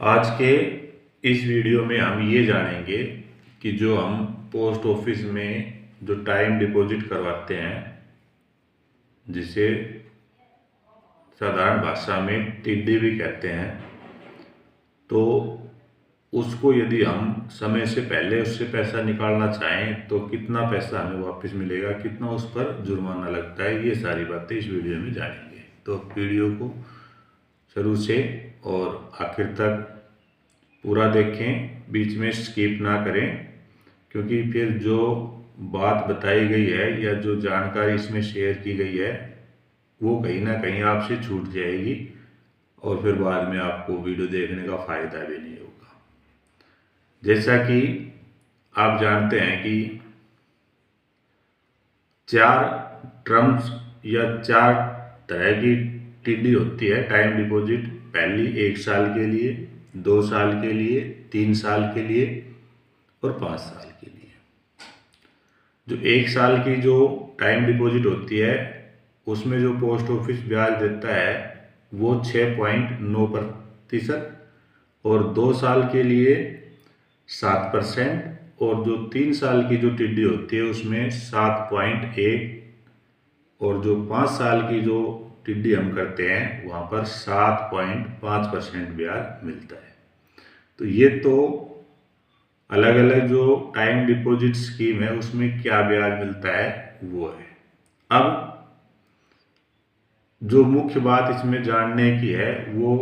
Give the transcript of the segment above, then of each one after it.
आज के इस वीडियो में हम ये जानेंगे कि जो हम पोस्ट ऑफिस में जो टाइम डिपॉजिट करवाते हैं, जिसे साधारण भाषा में टीडी भी कहते हैं, तो उसको यदि हम समय से पहले उससे पैसा निकालना चाहें तो कितना पैसा हमें वापस मिलेगा, कितना उस पर जुर्माना लगता है, ये सारी बातें इस वीडियो में जानेंगे। तो वीडियो को शुरू से और आखिर तक पूरा देखें, बीच में स्किप ना करें, क्योंकि फिर जो बात बताई गई है या जो जानकारी इसमें शेयर की गई है वो कहीं ना कहीं आपसे छूट जाएगी और फिर बाद में आपको वीडियो देखने का फ़ायदा भी नहीं होगा। जैसा कि आप जानते हैं कि 4 टर्म्स या 4 तरह की टीडी होती है टाइम डिपॉजिट। पहली 1 साल के लिए, 2 साल के लिए, 3 साल के लिए और 5 साल के लिए। जो 1 साल की जो टाइम डिपॉजिट होती है उसमें जो पोस्ट ऑफिस ब्याज देता है वो 6.9% और 2 साल के लिए 7% और जो 3 साल की जो टीडी होती है उसमें 7.1 और जो 5 साल की जो टीडी हम करते हैं वहाँ पर 7.5% ब्याज मिलता है। तो ये तो अलग अलग जो टाइम डिपॉजिट स्कीम है उसमें क्या ब्याज मिलता है वो है। अब जो मुख्य बात इसमें जानने की है वो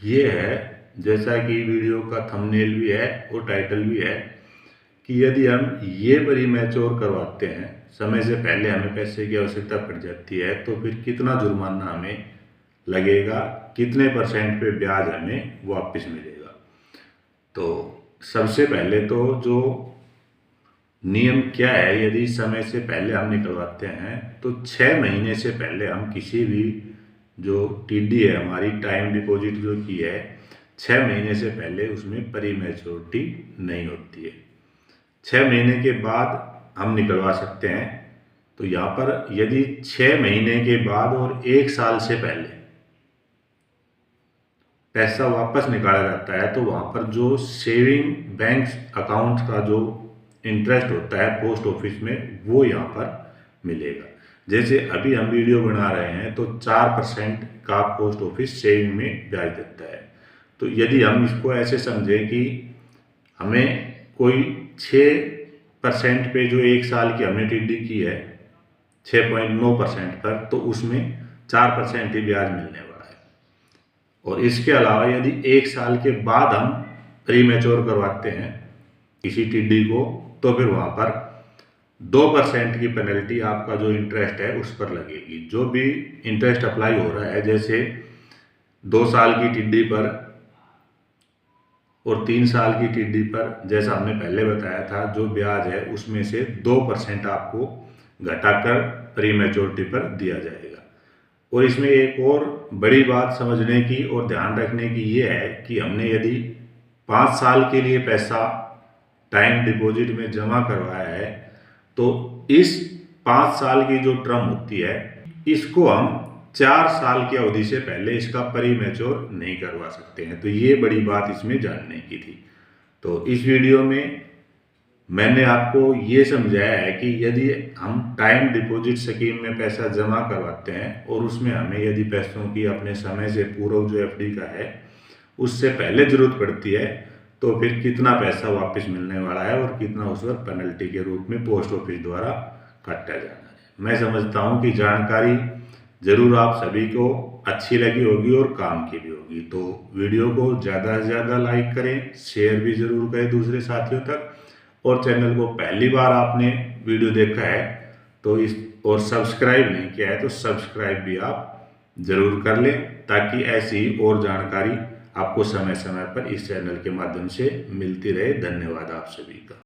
ये है, जैसा कि वीडियो का थंबनेल भी है और टाइटल भी है, कि यदि हम ये प्रीमैच्योर करवाते हैं, समय से पहले हमें पैसे की आवश्यकता पड़ जाती है, तो फिर कितना जुर्माना हमें लगेगा, कितने % पे ब्याज हमें वापस मिलेगा। तो सबसे पहले तो जो नियम क्या है, यदि समय से पहले हम निकलवाते हैं तो 6 महीने से पहले हम किसी भी जो टीडी है हमारी टाइम डिपॉजिट जो की है 6 महीने से पहले उसमें प्रीमैच्योरिटी नहीं होती है। 6 महीने के बाद हम निकलवा सकते हैं। तो यहाँ पर यदि 6 महीने के बाद और 1 साल से पहले पैसा वापस निकाला जाता है तो वहाँ पर जो सेविंग बैंक अकाउंट का जो इंटरेस्ट होता है पोस्ट ऑफिस में वो यहाँ पर मिलेगा। जैसे अभी हम वीडियो बना रहे हैं तो 4% का पोस्ट ऑफिस सेविंग में ब्याज देता है। तो यदि हम इसको ऐसे समझें कि हमें कोई 6% पे जो 1 साल की हमने टीडी की है 6.9% पर, तो उसमें 4% ही ब्याज मिलने वाला है। और इसके अलावा यदि 1 साल के बाद हम प्रीमैच्योर करवाते हैं किसी टीडी को तो फिर वहाँ पर 2% की पेनल्टी आपका जो इंटरेस्ट है उस पर लगेगी। जो भी इंटरेस्ट अप्लाई हो रहा है, जैसे 2 साल की टीडी पर और 3 साल की टीडी पर, जैसा हमने पहले बताया था, जो ब्याज है उसमें से 2% आपको घटाकर प्रीमैच्योरिटी पर दिया जाएगा। और इसमें एक और बड़ी बात समझने की और ध्यान रखने की ये है कि हमने यदि 5 साल के लिए पैसा टाइम डिपॉजिट में जमा करवाया है तो इस 5 साल की जो टर्म होती है इसको हम 4 साल की अवधि से पहले इसका प्रीमैच्योर नहीं करवा सकते हैं। तो ये बड़ी बात इसमें जानने की थी। तो इस वीडियो में मैंने आपको ये समझाया है कि यदि हम टाइम डिपॉजिट स्कीम में पैसा जमा करवाते हैं और उसमें हमें यदि पैसों की अपने समय से पूर्व जो एफडी का है उससे पहले ज़रूरत पड़ती है तो फिर कितना पैसा वापस मिलने वाला है और कितना उस पर पेनल्टी के रूप में पोस्ट ऑफिस द्वारा काटा जाना है। मैं समझता हूँ कि जानकारी ज़रूर आप सभी को अच्छी लगी होगी और काम की भी होगी। तो वीडियो को ज़्यादा से ज़्यादा लाइक करें, शेयर भी ज़रूर करें दूसरे साथियों तक, और चैनल को पहली बार आपने वीडियो देखा है तो इस और सब्सक्राइब नहीं किया है तो सब्सक्राइब भी आप ज़रूर कर लें, ताकि ऐसी और जानकारी आपको समय समय पर इस चैनल के माध्यम से मिलती रहे। धन्यवाद आप सभी का।